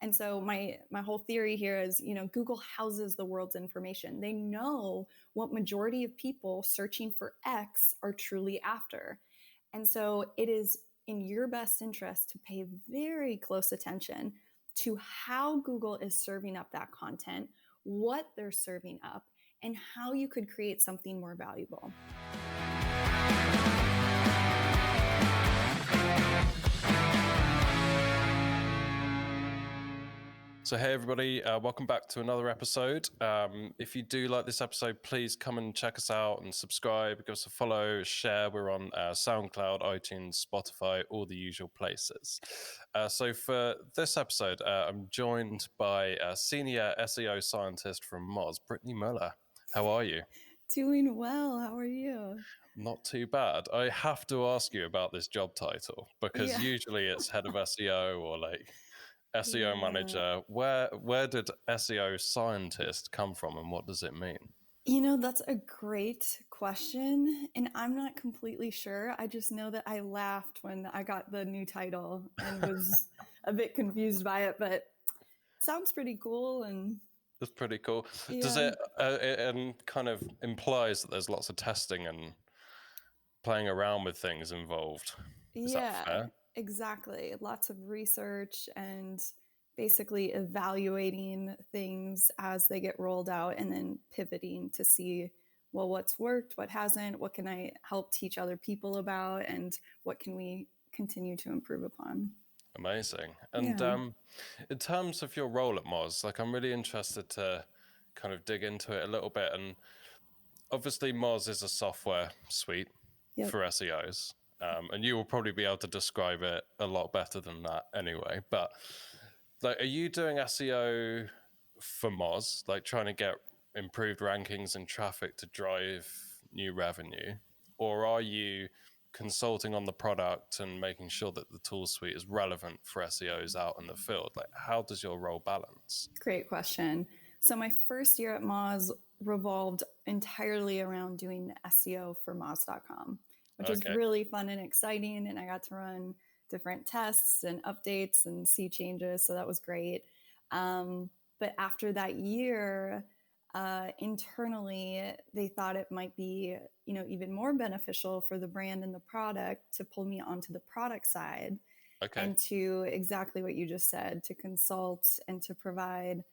And so my whole theory here is, Google houses the world's information. They know what majority of people searching for X are truly after. And so it is in your best interest to pay very close attention to how Google is serving up that content, what they're serving up, and how you could create something more valuable. So hey everybody, welcome back to another episode. If you do like this episode, please come and check us out and subscribe, give us a follow, share. We're on SoundCloud, iTunes, Spotify, all the usual places. So for this episode, I'm joined by a senior SEO scientist from Mozs, Britney Muller. How are you? Doing well. How are you? Not too bad. I have to ask you about this job title because usually it's head of SEO or like SEO manager. Where did SEO scientist come from and what does it mean? That's a great question. And I'm not completely sure. I just know that I laughed when I got the new title and was a bit confused by it, but it sounds pretty cool. And that's pretty cool. Does it and kind of implies that there's lots of testing and playing around with things involved? Is that fair? Exactly. Lots of research and basically evaluating things as they get rolled out and then pivoting to see, well, what's worked, what hasn't, what can I help teach other people about, and what can we continue to improve upon. Amazing. And in terms of your role at Moz, like I'm really interested to kind of dig into it a little bit. And obviously Moz is a software suite for SEOs. And you will probably be able to describe it a lot better than that anyway. But like, are you doing SEO for Moz, like trying to get improved rankings and traffic to drive new revenue? Or are you consulting on the product and making sure that the tool suite is relevant for SEOs out in the field? Like, how does your role balance? Great question. So my first year at Moz revolved entirely around doing SEO for Mozs.com, which was really fun and exciting. And I got to run different tests and updates and see changes. So that was great. But after that year, internally, they thought it might be, even more beneficial for the brand and the product to pull me onto the product side and to exactly what you just said, to consult and to provide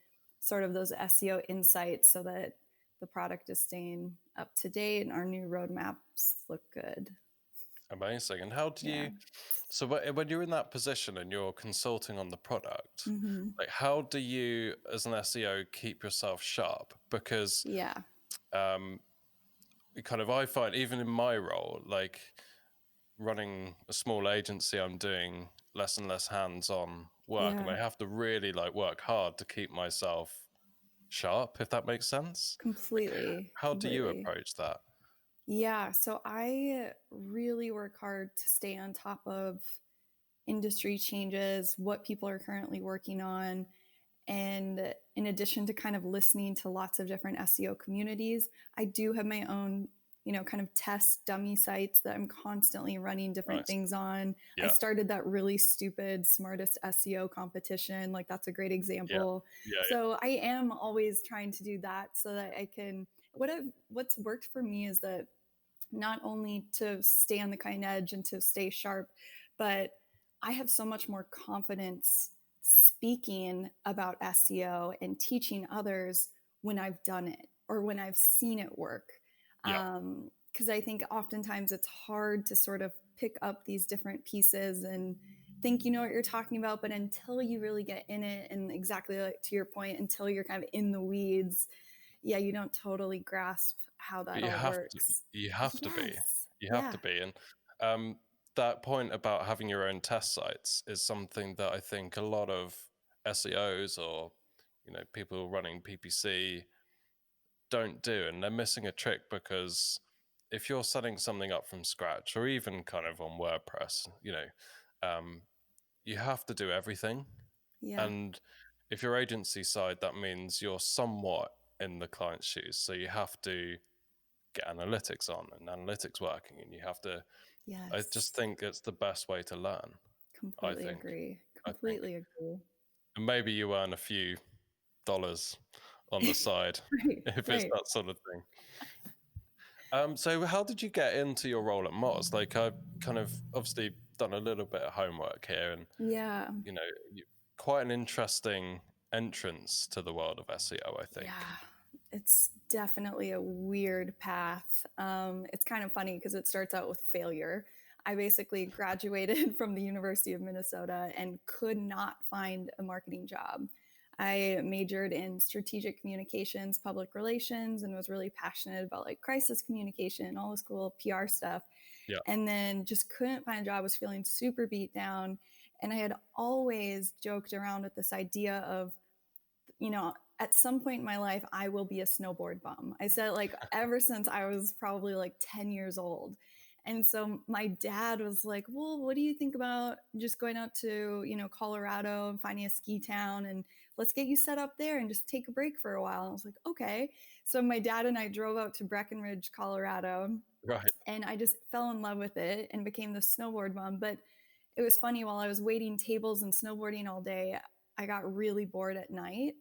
sort of those SEO insights so that the product is staying up to date and our new roadmaps look good. Amazing. And how do you, so when you're in that position and you're consulting on the product, like how do you as an SEO keep yourself sharp? Because kind of I find even in my role, like running a small agency, I'm doing less and less hands-on work and I have to really like work hard to keep myself sharp, if that makes sense. Completely. Like, how do you approach that? Yeah, so I really work hard to stay on top of industry changes, what people are currently working on. And in addition to kind of listening to lots of different SEO communities, I do have my own, kind of test dummy sites that I'm constantly running different things on. I started that really stupid smartest SEO competition. Like that's a great example. So I am always trying to do that so that I can, what's worked for me is that not only to stay on the cutting edge and to stay sharp, but I have so much more confidence speaking about SEO and teaching others when I've done it or when I've seen it work. Because I think oftentimes it's hard to sort of pick up these different pieces and think you know what you're talking about, but until you really get in it, and exactly like to your point, until you're kind of in the weeds, you don't totally grasp how that all works. You have to be. You have to be. And that point about having your own test sites is something that I think a lot of SEOs or people running PPC don't do, and they're missing a trick because if you're setting something up from scratch or even kind of on WordPress, you have to do everything. And if you're agency side, that means you're somewhat in the client's shoes. So you have to get analytics on and analytics working, and you have to, I just think it's the best way to learn. Completely agree. And maybe you earn a few dollars on the side Right, if it's right. that sort of thing. So how did you get into your role at Moz? Like, I've kind of obviously done a little bit of homework here, and Yeah. you know, quite an interesting entrance to the world of SEO, I think. Yeah, it's definitely a weird path. It's kind of funny because it starts out with failure. I basically graduated from the University of Minnesota and could not find a marketing job. I majored in strategic communications, public relations, and was really passionate about like crisis communication, all this cool PR stuff. Yeah. And then just couldn't find a job, was feeling super beat down. And I had always joked around with this idea of, at some point in my life, I will be a snowboard bum. I said like ever since I was probably like 10 years old. And so my dad was like, well, what do you think about just going out to, Colorado and finding a ski town and let's get you set up there and just take a break for a while. And I was like, okay. So my dad and I drove out to Breckenridge, Colorado, Right. and I just fell in love with it and became the snowboard mom. But it was funny, while I was waiting tables and snowboarding all day, I got really bored at night.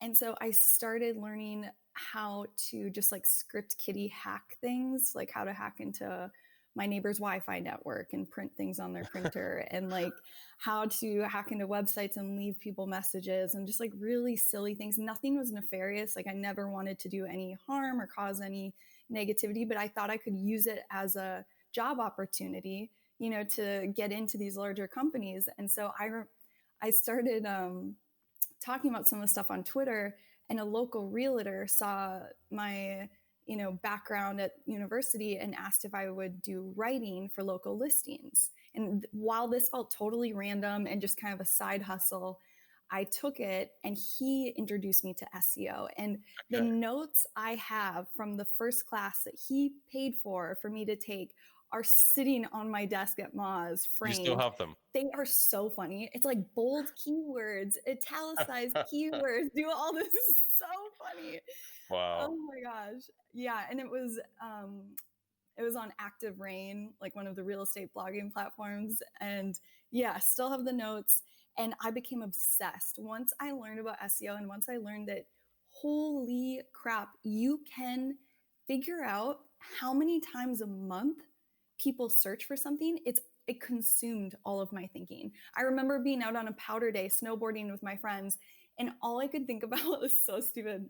And so I started learning how to just like script kiddie hack things, like how to hack into my neighbor's Wi-Fi network and print things on their printer, and like how to hack into websites and leave people messages, and just like really silly things. Nothing was nefarious. Like I never wanted to do any harm or cause any negativity, but I thought I could use it as a job opportunity, to get into these larger companies. And so I started talking about some of the stuff on Twitter, and a local realtor saw my background at university and asked if I would do writing for local listings. And while this felt totally random and just kind of a side hustle, I took it, and he introduced me to SEO. And the Okay. notes I have from the first class that he paid for me to take are sitting on my desk at Moz, You still framed. have them? They are so funny. It's like bold keywords, italicized keywords, do all this. Is so funny. Wow. Oh my gosh. Yeah. And it was on Active Rain, like one of the real estate blogging platforms. And yeah, still have the notes. And I became obsessed once I learned about SEO, and once I learned that, holy crap, you can figure out how many times a month people search for something. It consumed all of my thinking. I remember being out on a powder day snowboarding with my friends, and all I could think about was so stupid.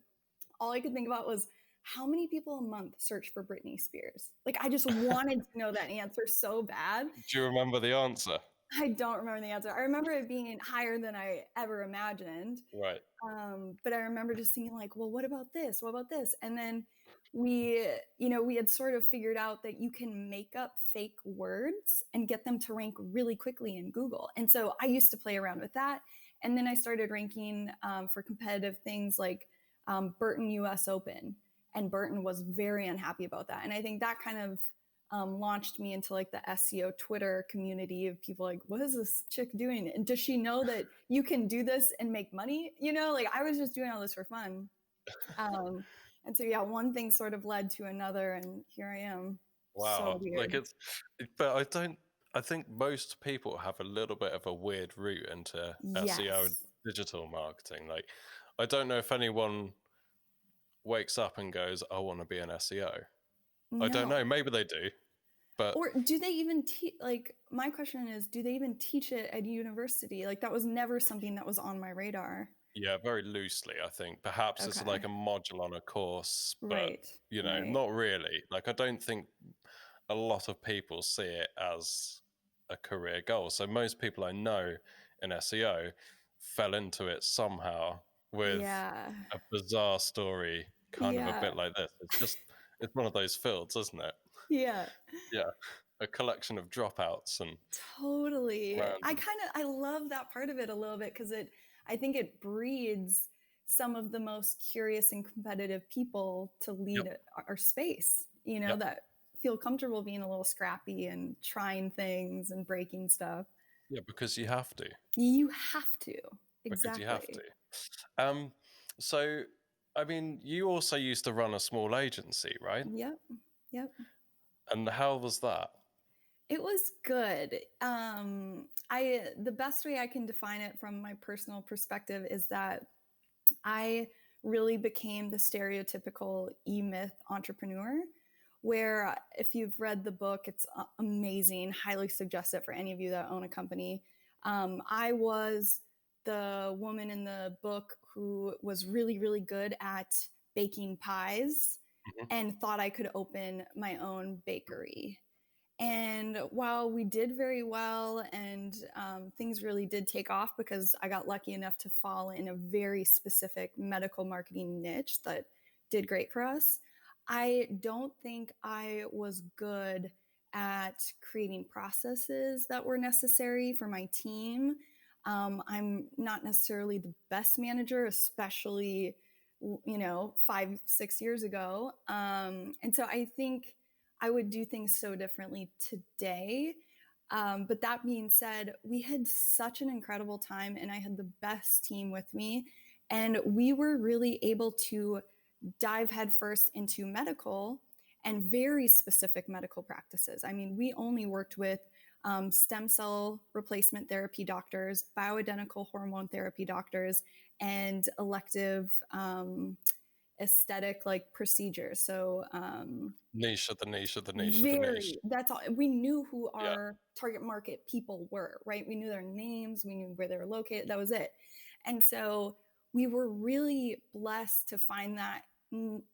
All I could think about was, how many people a month search for Britney Spears? Like, I just wanted to know that answer so bad. Do you remember the answer? I don't remember the answer. I remember it being higher than I ever imagined. Right. But I remember just thinking like, well, what about this? What about this? And then we had sort of figured out that you can make up fake words and get them to rank really quickly in Google. And so I used to play around with that. And then I started ranking for competitive things like Burton US Open. And Burton was very unhappy about that. And I think that kind of launched me into like the SEO Twitter community of people like, what is this chick doing? And does she know that you can do this and make money? Like I was just doing all this for fun. And so, yeah, one thing sort of led to another, and here I am. So Wow. Like, weird. but I think most people have a little bit of a weird route into SEO and Yes. digital marketing. Like, I don't know if anyone wakes up and goes, I want to be an SEO. I don't know. No. Maybe they do, but Or do they even teach? Like, my question is, do they even teach it at university? Like, that was never something that was on my radar. yeah, very loosely, I think. Perhaps it's like Okay. a module on a course, but Right. Right. not really. Like, I don't think a lot of people see it as a career goal. So most people I know in SEO fell into it somehow with Yeah. a bizarre story, kind of a Yeah. bit like this. It's one of those fields, isn't it? Yeah. Yeah, a collection of dropouts and Totally. random. I love that part of it a little bit, because I think it breeds some of the most curious and competitive people to Yep, lead our space, yep. that feel comfortable being a little scrappy and trying things and breaking stuff. Yeah, because you have to. You have to. Because you have to. Exactly. Um, so, I mean, you also used to run a small agency, right? Yep. Yep. And how was that? It was good. The best way I can define it from my personal perspective is that I really became the stereotypical e-myth entrepreneur, where if you've read the book, it's amazing. Highly suggest it for any of you that own a company. I was the woman in the book who was really, really good at baking pies and thought I could open my own bakery. And while we did very well and things really did take off because I got lucky enough to fall in a very specific medical marketing niche that did great for us, I don't think I was good at creating processes that were necessary for my team. I'm not necessarily the best manager, especially 5-6 years ago. And so I think I would do things so differently today. But that being said, we had such an incredible time and I had the best team with me. And we were really able to dive headfirst into medical and very specific medical practices. I mean, we only worked with stem cell replacement therapy doctors, bioidentical hormone therapy doctors, and elective aesthetic like procedures. So Niche of the niche of the niche of the niche. very, that's all. We knew who Yeah. our target market people were, right? We knew their names, we knew where they were located. That was it. And so we were really blessed to find that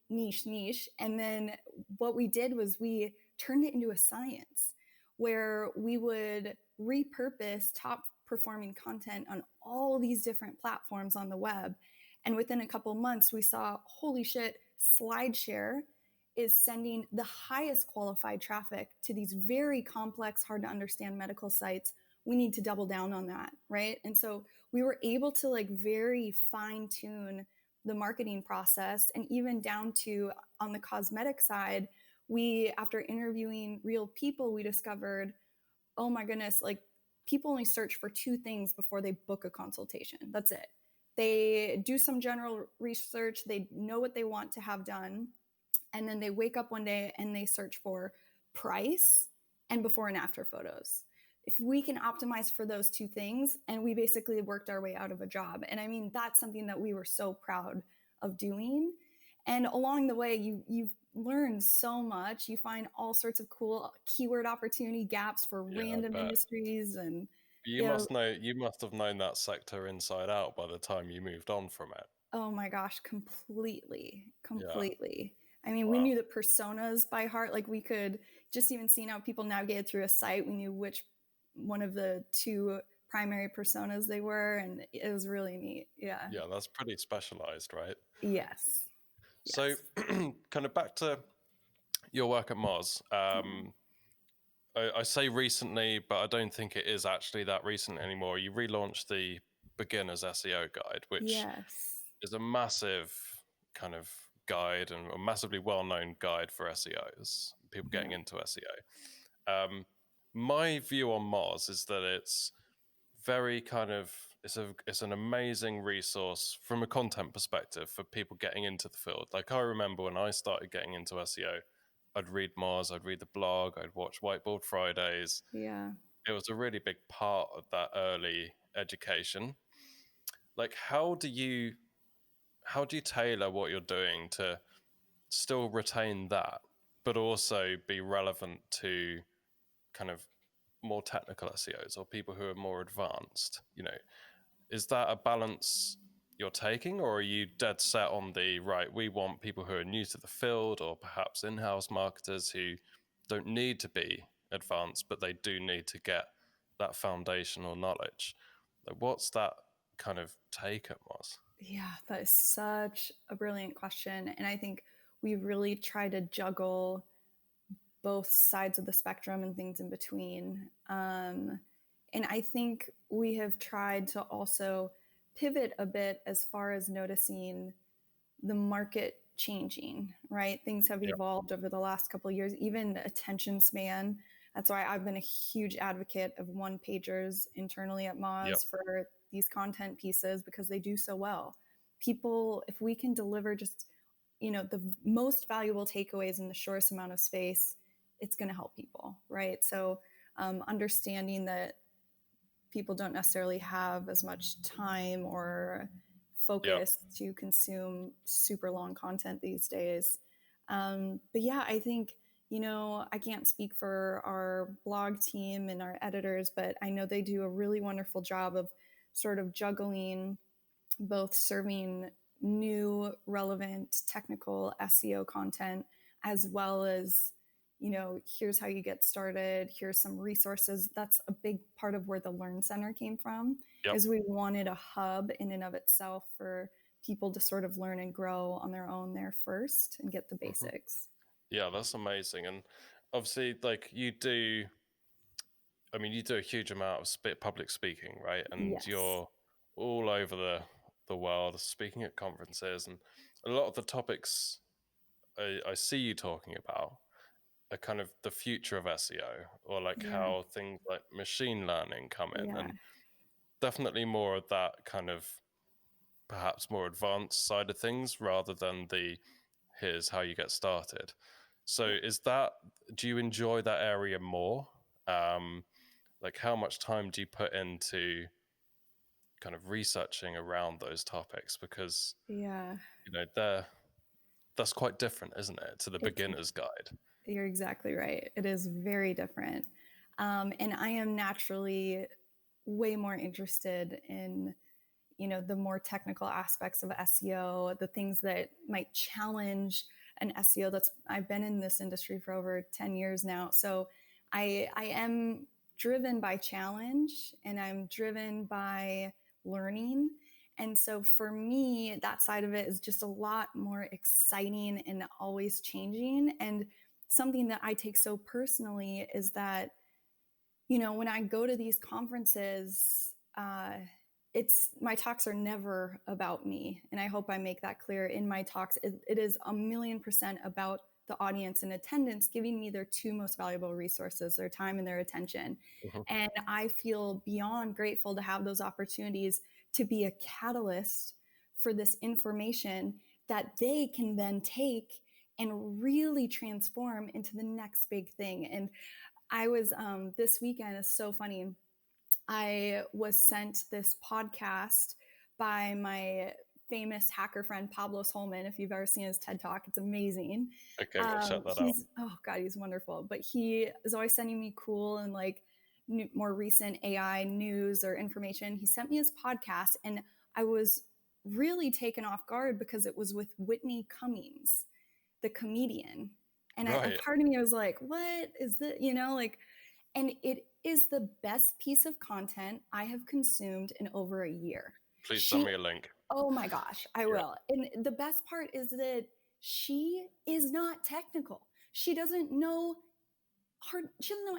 niche. And then what we did was we turned it into a science where we would repurpose top performing content on all these different platforms on the web. And within a couple months, we saw, holy shit, SlideShare is sending the highest qualified traffic to these very complex, hard to understand medical sites. We need to double down on that, right? And so we were able to like very fine tune the marketing process, and even down to on the cosmetic side, we, after interviewing real people, we discovered, oh my goodness, like people only search for two things before they book a consultation. That's it. They do some general research, they know what they want to have done, and then they wake up one day and they search for price and before and after photos. If we can optimize for those two things, and we basically worked our way out of a job. And I mean, that's something that we were so proud of doing. And along the way, you've learned so much. You find all sorts of cool keyword opportunity gaps for random industries. And you must have known that sector inside out by the time you moved on from it. Oh my gosh, completely. Yeah. I mean, we Wow. knew the personas by heart. Like we could just even see how people navigated through a site. We knew which one of the two primary personas they were, and it was really neat. Yeah. Yeah, that's pretty specialized, right? Yes. So kind of back to your work at Moz. I say recently, but I don't think it is actually that recent anymore. You relaunched the Beginner's SEO Guide, which Yes. is a massive kind of guide and a massively well-known guide for SEOs, people getting into SEO. My view on Moz is that it's very kind of it's an amazing resource from a content perspective for people getting into the field. Like I remember when I started getting into SEO, I'd read Mozs, I'd read the blog, I'd watch Whiteboard Fridays. Yeah. It was a really big part of that early education. Like how do you tailor what you're doing to still retain that, but also be relevant to kind of more technical SEOs or people who are more advanced? Is that a balance you're taking, or are you dead set on the right? We want people who are new to the field, or perhaps in-house marketers who don't need to be advanced, but they do need to get that foundational knowledge. Like, what's that kind of take at Moz? Yeah, that is such a brilliant question. And I think we really try to juggle both sides of the spectrum and things in between. And I think we have tried to also pivot a bit as far as noticing the market changing, right? Things have Yep. evolved over the last couple of years, even attention span. That's why I've been a huge advocate of one pagers internally at Moz Yep. for these content pieces because they do so well. People, if we can deliver just, the most valuable takeaways in the shortest amount of space, it's going to help people, right? So understanding that people don't necessarily have as much time or Yeah. focus to consume super long content these days. But yeah, I think, I can't speak for our blog team and our editors, but I know they do a really wonderful job of sort of juggling both serving new, relevant, technical SEO content, as well as, here's how you get started, here's some resources. That's a big part of where the Learn Center came from, Yep. is we wanted a hub in and of itself for people to sort of learn and grow on their own there first and get the basics. Yeah, that's amazing. And obviously, like you do a huge amount of public speaking, right? And Yes. you're all over the world speaking at conferences, and a lot of the topics I see you talking about are kind of the future of SEO, or like Yeah. how things like machine learning come in, Yeah. and definitely more of that kind of perhaps more advanced side of things rather than the here's how you get started. So do you enjoy that area more? Like how much time do you put into kind of researching around those topics? Because, Yeah. that's quite different, isn't it, to the It's beginner's guide? You're exactly right. It is very different. And I am naturally way more interested in, the more technical aspects of SEO, the things that might challenge an SEO. I've been in this industry for over 10 years now. So I am driven by challenge, and I'm driven by learning. And so for me, that side of it is just a lot more exciting and always changing. And something that I take so personally is that, when I go to these conferences, my talks are never about me. And I hope I make that clear in my talks. It is 1,000,000% about the audience in attendance, giving me their two most valuable resources, their time and their attention. Mm-hmm. And I feel beyond grateful to have those opportunities to be a catalyst for this information that they can then take and really transform into the next big thing. And I was, this weekend is so funny. I was sent this podcast by my famous hacker friend Pablo Holman. If you've ever seen his TED Talk, it's amazing. Okay, we'll check that out. Oh God, he's wonderful. But he is always sending me cool and like more recent AI news or information. He sent me his podcast, and I was really taken off guard because it was with Whitney Cummings, the comedian. And a Right. part of me was like, what is that? And it is the best piece of content I have consumed in over a year. Please send me a link. Oh my gosh, I Yeah. will. And the best part is that she is not technical. She doesn't know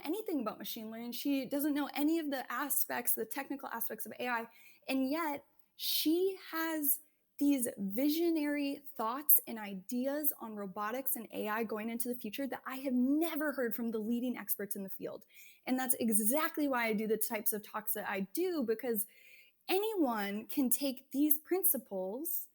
anything about machine learning. She doesn't know any of the technical aspects of AI. And yet she has these visionary thoughts and ideas on robotics and AI going into the future that I have never heard from the leading experts in the field. And that's exactly why I do the types of talks that I do, because anyone can take these principles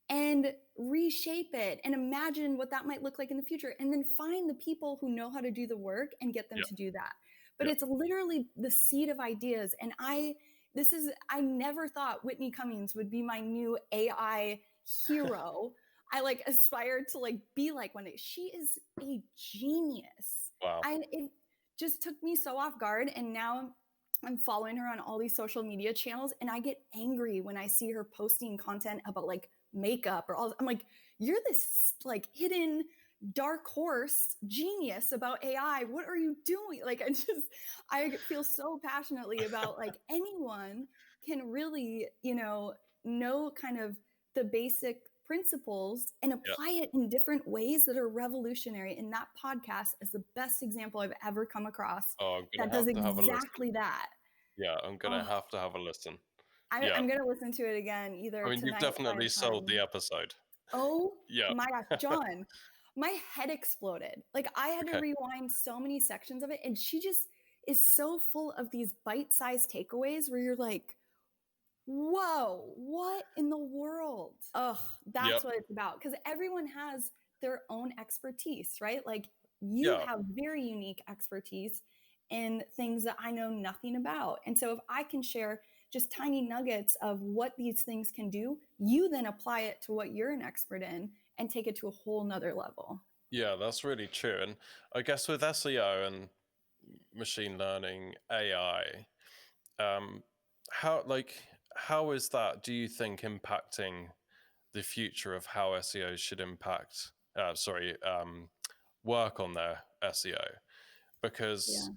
and reshape it and imagine what that might look like in the future, and then find the people who know how to do the work and get them to do that. But it's literally the seed of ideas. And I never thought Whitney Cummings would be my new AI hero. I aspired to be like one day. She is a genius. Wow. It just took me so off guard, and now I'm following her on all these social media channels, and I get angry when I see her posting content about makeup or all. I'm like, you're this hidden dark horse genius about AI. What are you doing? I feel so passionately about anyone can really, know kind of the basic principles and apply it in different ways that are revolutionary. And that podcast is the best example I've ever come across that does exactly that. Yeah, I'm gonna have to have a listen. I'm going to listen to it again either I mean, you've tonight if I definitely have sold the time. episode. Oh Yeah. my gosh, John, my head exploded. I had to Okay. rewind so many sections of it, and she just is so full of these bite-sized takeaways where you're like, whoa, what in the world? Ugh, that's what it's about. Because everyone has their own expertise, right? You Yeah. have very unique expertise, in things that I know nothing about. And so if I can share just tiny nuggets of what these things can do, you then apply it to what you're an expert in and take it to a whole nother level. Yeah, that's really true. And I guess with SEO and machine learning, AI, um, how like how is that, do you think, impacting the future of how SEO should impact work on their SEO? Because Yeah.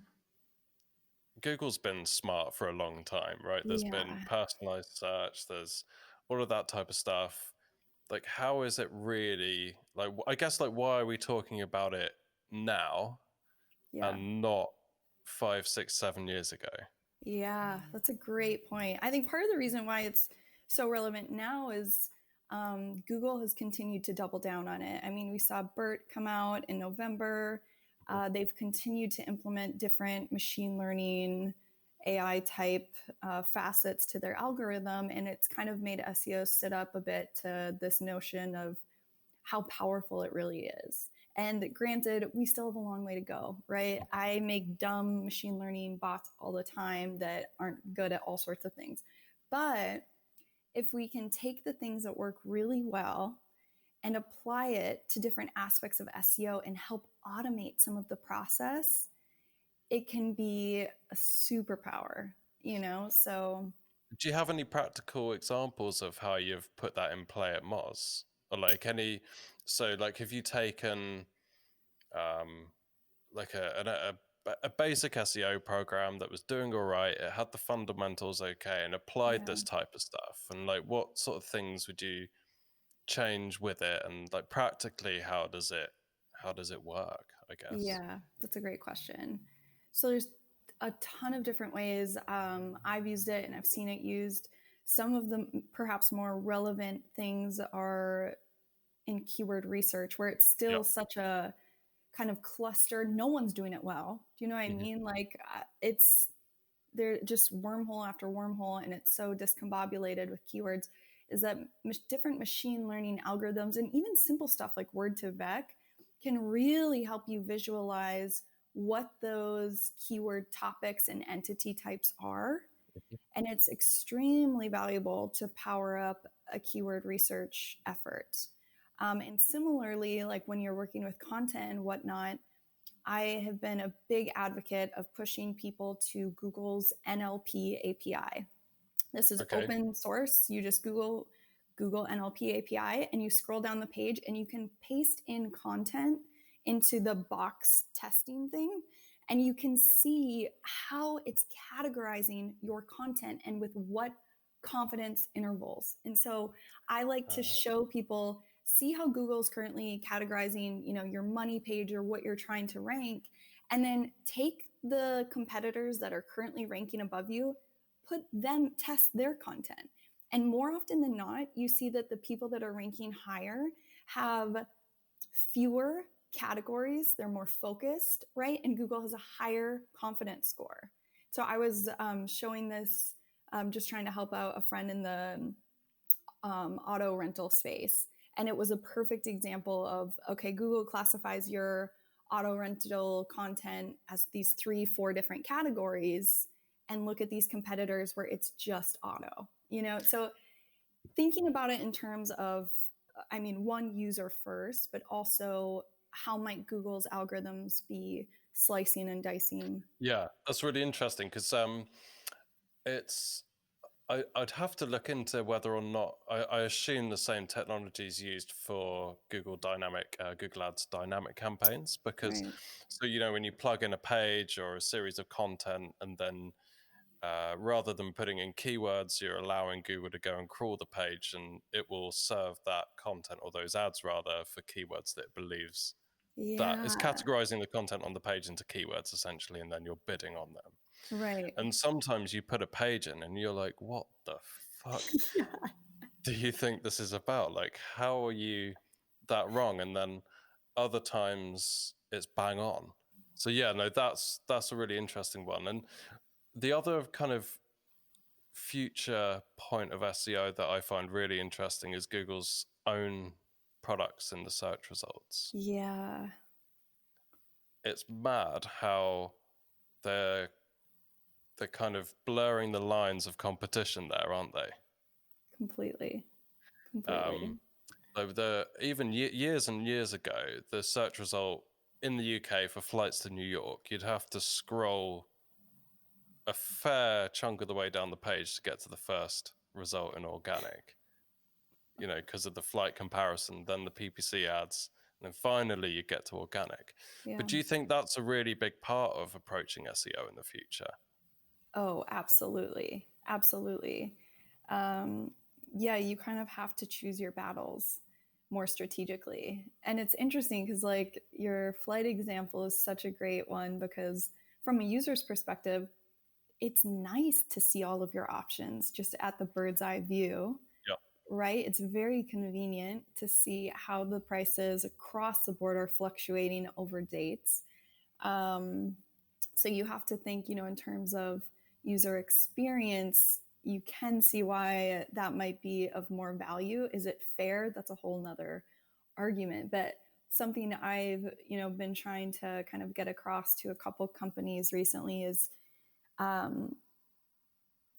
Google's been smart for a long time, right? There's been Yeah. personalized search, there's all of that type of stuff. Like, how is it really, like, I guess, like, why are we talking about it now Yeah. and not 5, 6, 7 years ago? Yeah, that's a great point. I think part of the reason why it's so relevant now is Google has continued to double down on it. I mean, we saw BERT come out in November. They've continued to implement different machine learning, AI type facets to their algorithm, and it's kind of made SEO sit up a bit to this notion of how powerful it really is. And granted, we still have a long way to go, right? I make dumb machine learning bots all the time that aren't good at all sorts of things. But if we can take the things that work really well and apply it to different aspects of SEO and help automate some of the process, it can be a superpower, you know? So, Do you have any practical examples of how you've put that in play at Moz? Or like any, so like, have you taken um, like a basic SEO program that was doing all right, it had the fundamentals okay, and applied yeah. this type of stuff? And like, what sort of things would you change with it? And like, practically, how does it work, I guess? Yeah, that's a great question. So there's a ton of different ways I've used it and I've seen it used. Some of the perhaps more relevant things are in keyword research, where it's Yeah. still such a kind of clustered, no one's doing it well. Do you know what I Hmm. mean? Like it's they're just wormhole after wormhole, and it's so discombobulated with keywords. Is that different machine learning algorithms and even simple stuff like word to vec can really help you visualize what those keyword topics and entity types are. And it's extremely valuable to power up a keyword research effort. And similarly, like when you're working with content and whatnot, I have been a big advocate of pushing people to Google's NLP API. This is Okay. open source. You just Google NLP API and you scroll down the page and you can paste in content into the box testing thing, and you can see how it's categorizing your content and with what confidence intervals. And so I like to show people, see how Google's currently categorizing, you know, your money page or what you're trying to rank, and then take the competitors that are currently ranking above you, put them, test their content. And more often than not, you see that the people that are ranking higher have fewer categories, they're more focused, right? And Google has a higher confidence score. So I was showing this, just trying to help out a friend in the auto rental space. And it was a perfect example of, okay, Google classifies your auto rental content as these 3, 4 different categories, and look at these competitors where it's just auto, you know? So thinking about it in terms of, I mean, one, user first, but also how might Google's algorithms be slicing and dicing? Yeah, that's really interesting because it's I'd have to look into whether or not I assume the same technology is used for Google Ads dynamic campaigns, because Right. so when you plug in a page or a series of content, and then rather than putting in keywords, you're allowing Google to go and crawl the page, and it will serve that content, or those ads rather, for keywords that it believes, that is Yeah. categorizing the content on the page into keywords essentially, and then you're bidding on them. Right. And sometimes you put a page in and you're like, what the fuck Yeah. do you think this is about? Like, how are you that wrong? And then other times it's bang on. So yeah, no, that's a really interesting one. And the other kind of future point of SEO that I find really interesting is Google's own products in the search results. Yeah. It's mad how they're kind of blurring the lines of competition there, aren't they? Completely. Um, Completely. even years and years ago, the search result in the UK for flights to New York, you'd have to scroll a fair chunk of the way down the page to get to the first result in organic, because of the flight comparison, then the PPC ads, and then finally you get to organic. Yeah. But do you think that's a really big part of approaching SEO in the future? Oh, absolutely. Absolutely. Um, yeah, you kind of have to choose your battles more strategically. And it's interesting because, like, your flight example is such a great one because, from a user's perspective, it's nice to see all of your options just at the bird's eye view, Yeah. right? It's very convenient to see how the prices across the board are fluctuating over dates. Um, so you have to think, in terms of user experience, you can see why that might be of more value. Is it fair? That's a whole nother argument. But something I've, been trying to kind of get across to a couple companies recently is, um,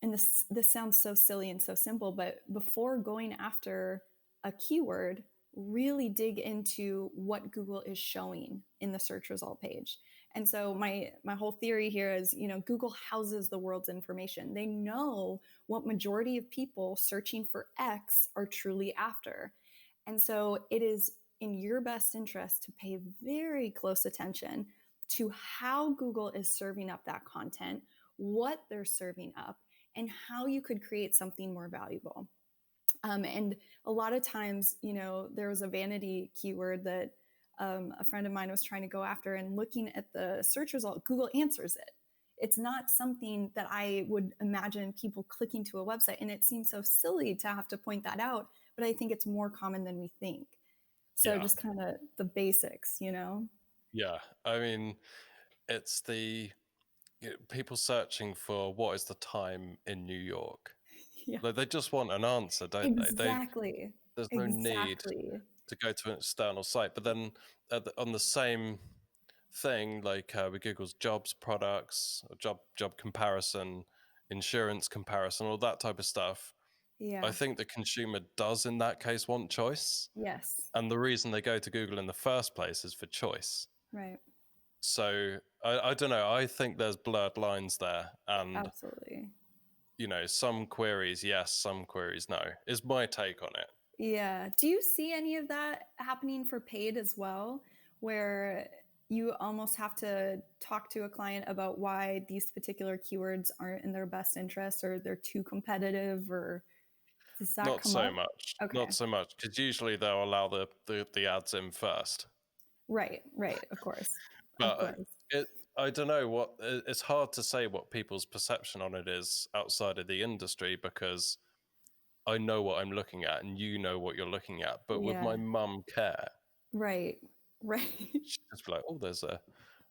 and this sounds so silly and so simple, but before going after a keyword, really dig into what Google is showing in the search result page. And so my whole theory here is, Google houses the world's information. They know what majority of people searching for X are truly after. And so it is in your best interest to pay very close attention to how Google is serving up that content, what they're serving up, and how you could create something more valuable. And a lot of times, there was a vanity keyword that a friend of mine was trying to go after, and looking at the search result, Google answers it. It's not something that I would imagine people clicking to a website. And it seems so silly to have to point that out, but I think it's more common than we think. So Yeah. just kind of the basics. Yeah. I mean, it's the people searching for what is the time in New York. Yeah, Like, they just want an answer, don't they? exactly. There's no need Exactly. to go to an external site. But then on the same thing, like with Google's jobs products, or job comparison, insurance comparison, all that type of stuff, I Yeah. think the consumer does in that case want choice. Yes. And the reason they go to Google in the first place is for choice. Right. So I don't know. I think there's blurred lines there. And, Absolutely. some queries, yes, some queries, no, is my take on it. Yeah. Do you see any of that happening for paid as well, where you almost have to talk to a client about why these particular keywords aren't in their best interest, or they're too competitive, or does that Not come so up? much. Okay. Not so much. Because usually they'll allow the ads in first. Right. Right. Of course. Of But course. I don't know it's hard to say what people's perception on it is outside of the industry, because I know what I'm looking at and you know what you're looking at. But would Yeah. my mum care? Right. Right. She'd just be like, oh, there's a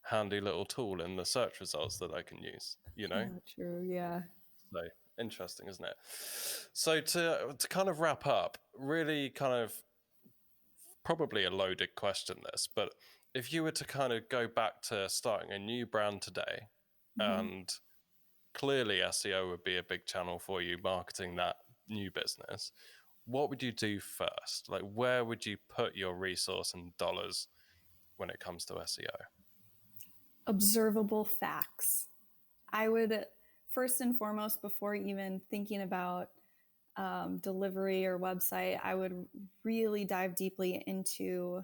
handy little tool in the search results that I can use, Yeah. True. Yeah. So interesting, isn't it? So to kind of wrap up, really kind of probably a loaded question this, but if you were to kind of go back to starting a new brand today, Mm-hmm. and clearly SEO would be a big channel for you marketing that new business, what would you do first? Like, where would you put your resource and dollars when it comes to SEO? Observable facts. I would, first and foremost, before even thinking about delivery or website, I would really dive deeply into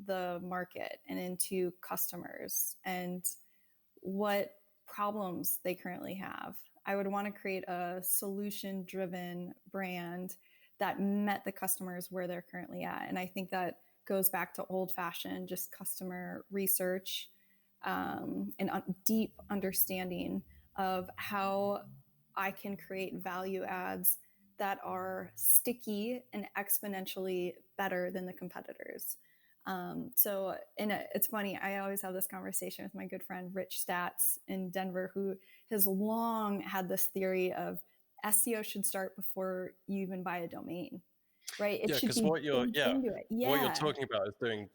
the market and into customers and what problems they currently have. I would want to create a solution driven brand that met the customers where they're currently at. And I think that goes back to old fashioned, just customer research, and deep understanding of how I can create value adds that are sticky and exponentially better than the competitors. And it's funny, I always have this conversation with my good friend Rich Stats in Denver, who has long had this theory of SEO should start before you even buy a domain. right? It Yeah, should because be baked into it. what you're Yeah. talking about is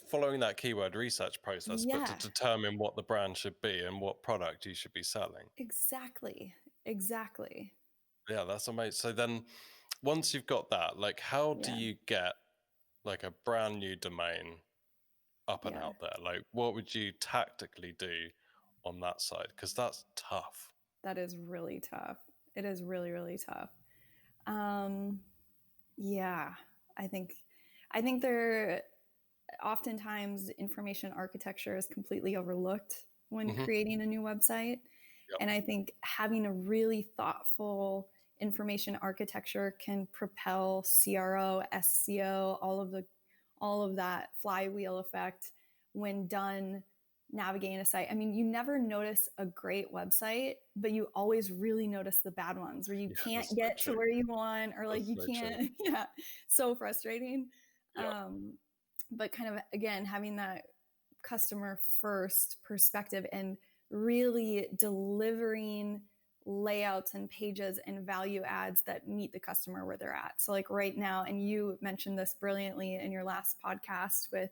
following that keyword research process, but to Yeah. determine what the brand should be and what product you should be selling. Exactly. Exactly. Yeah, that's amazing. So then once you've got that, like how do Yeah. you get like a brand new domain up and Yeah. out there? Like what would you tactically do on that side? Because that's tough. That is really tough. It is really, really tough. Um, yeah, I think I think there oftentimes information architecture is completely overlooked when Hmm. creating a new website. Yep. And I think having a really thoughtful information architecture can propel CRO, SEO, all of that flywheel effect when done navigating a site. I mean, you never notice a great website, but you always really notice the bad ones where you Yeah, can't that's so get to true. where you want, or like That's you so true. can't. Yeah, so frustrating. Yeah. But kind of again having that customer first perspective and really delivering layouts and pages and value adds that meet the customer where they're at. So like right now, and you mentioned this brilliantly in your last podcast with,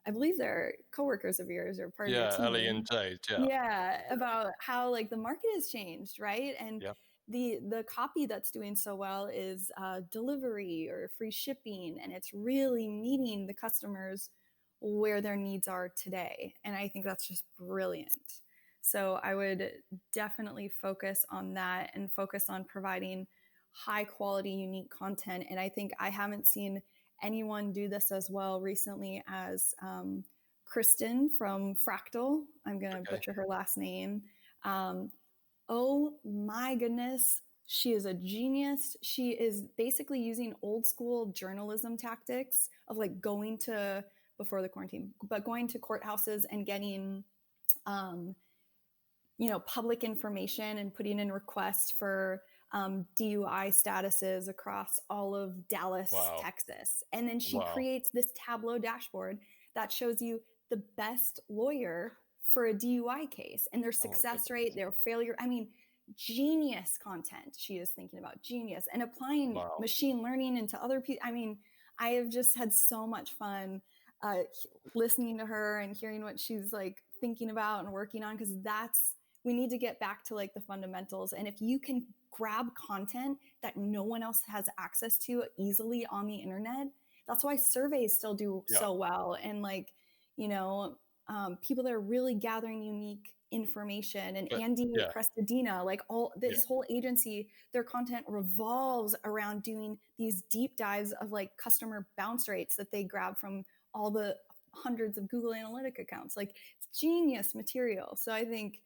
I believe they're coworkers of yours or part of your Yeah, Ellie and team. Jade. Yeah. Yeah, about how like the market has changed, right? And Yeah. the copy that's doing so well is delivery or free shipping, and it's really meeting the customers where their needs are today. And I think that's just brilliant. So I would definitely focus on that and focus on providing high quality, unique content. And I think I haven't seen anyone do this as well recently as Kristen from Fractal. I'm going to Okay. butcher her last name. Um, oh my goodness. She is a genius. She is basically using old school journalism tactics of like going to, before the quarantine, but going to courthouses and getting public information and putting in requests for DUI statuses across all of Dallas, Wow. Texas. And then she Wow. creates this Tableau dashboard that shows you the best lawyer for a DUI case and their Oh my success goodness. rate, their failure. I mean, genius content she is thinking about, genius, and applying Wow. machine learning into other people. I mean, I have just had so much fun uh, listening to her and hearing what she's like thinking about and working on, because we need to get back to like the fundamentals. And if you can grab content that no one else has access to easily on the internet, that's why surveys still do Yeah. so well. And like, you know, people that are really gathering unique information, and But Andy yeah. Crestadina, like all Yeah. this whole agency, their content revolves around doing these deep dives of like customer bounce rates that they grab from all the hundreds of Google Analytic accounts. Like it's genius material. So I think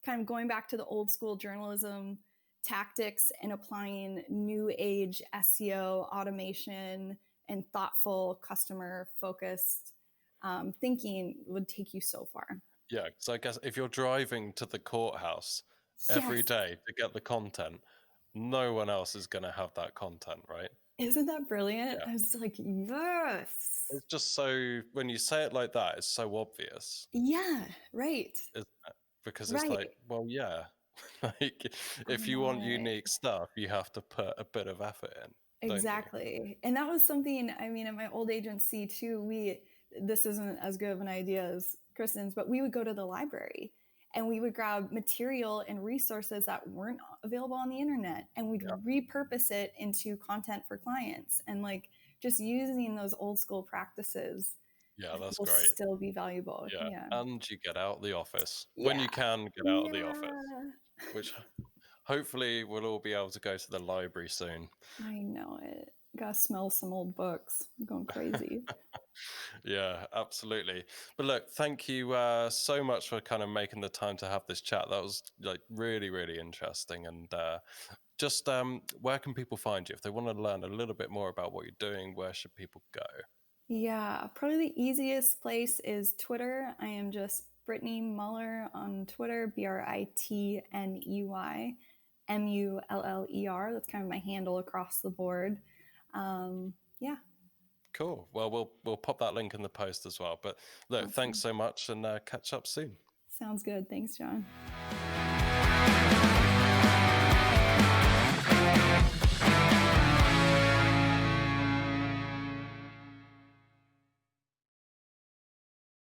kind of going back to the old school journalism tactics and applying new age SEO automation and thoughtful customer focused thinking would take you so far. Yeah. So I guess if you're driving to the courthouse every Yes. day to get the content, no one else is going to have that content, right? Isn't that brilliant? Yeah. I was like, yes. It's just so, when you say it like that, it's so obvious, Yeah, right. isn't it? Because it's like, Right. well, yeah, like I if you want know it. unique stuff, you have to put a bit of effort in, don't you? Exactly. And that was something, I mean, at my old agency too, this isn't as good of an idea as Kristen's, but we would go to the library and we would grab material and resources that weren't available on the internet, and we'd Yeah. repurpose it into content for clients, and like just using those old school practices, Yeah, I think that's will great. still be valuable. Yeah. Yeah. And you get out of the office when Yeah. you can get out of the office, Yeah. which hopefully we'll all be able to go to the library soon. I know it. Gotta smell some old books. I'm going crazy. Yeah, absolutely. But look, thank you so much for kind of making the time to have this chat. That was like really, really interesting. And just where can people find you if they want to learn a little bit more about what you're doing? Where should people go? Yeah, probably the easiest place is Twitter. I am just Britney Muller on Twitter, BritneyMuller. That's kind of my handle across the board. Yeah, Cool. Well, we'll pop that link in the post as well. But look, thanks awesome. so much, and catch up soon. Sounds good. Thanks, John.